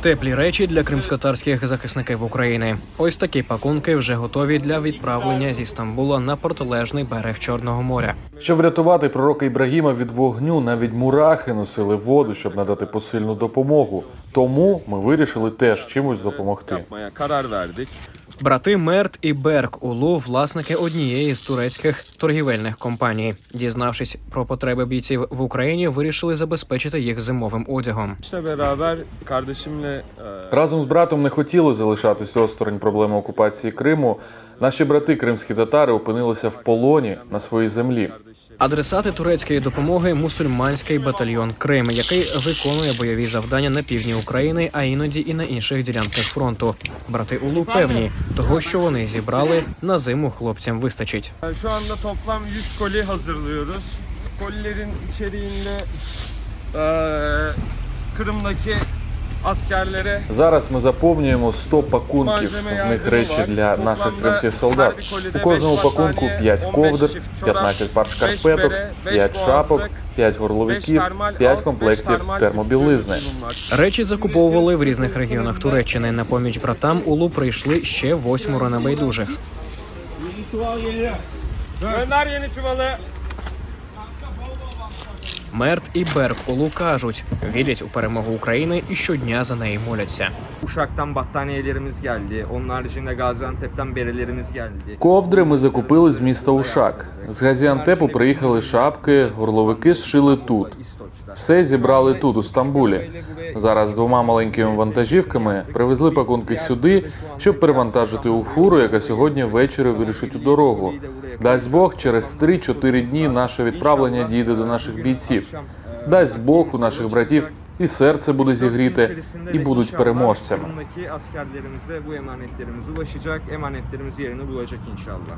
Теплі речі для кримськотатарських захисників України. Ось такі пакунки вже готові для відправлення зі Стамбула на протилежний берег Чорного моря. Щоб врятувати пророка Ібрагіма від вогню, навіть мурахи носили воду, щоб надати посильну допомогу. Тому ми вирішили теж чимось допомогти. Брати Мерт і Берк Улу – власники однієї з турецьких торгівельних компаній. Дізнавшись про потреби бійців в Україні, вирішили забезпечити їх зимовим одягом. Разом з братом не хотіли залишатися осторонь проблеми окупації Криму. Наші брати, кримські татари, опинилися в полоні на своїй землі. Адресати турецької допомоги – мусульманський батальйон Крим, який виконує бойові завдання на півдні України, а іноді і на інших ділянках фронту. Брати Улу певні, того, що вони зібрали, на зиму хлопцям вистачить. Şu anda toplam 100 koli hazırlıyoruz. Kolilerin içeriğinde Kırım'daki askerlere Зараз ми заповнюємо 100 пакунків, в них речі для наших кримських солдат. У кожному пакунку 5 ковдр, 15 пар шкарпеток, 5 шапок, 5 горловиків, 5 комплектів термобілизни. Речі закуповували в різних регіонах Туреччини. На поміч братам Улу прийшли ще 8 небайдужих. Gönder yeni çuvalı. Мерт і Берк Улу кажуть, вірять у перемогу України і щодня за неї моляться. Uşak'tan battaniyelerimiz geldi. Onun haricinde Gaziantep'ten berelerimiz geldi. Ковдри ми закупили з міста Ушак. З Газіантепу приїхали шапки, горловики зшили тут. Все зібрали тут, у Стамбулі. Зараз 2 маленькими вантажівками привезли пакунки сюди, щоб перевантажити у фуру, яка сьогодні ввечері вирішить у дорогу. Дасть Бог, через 3-4 дні наше відправлення дійде до наших бійців. Дасть Бог, у наших братів і серце буде зігріте, і будуть переможцями. Kırım'daki askerlerimiz de bu emanetlerimize ulaşacak, emanetlerimiz yerini bulacak inşallah.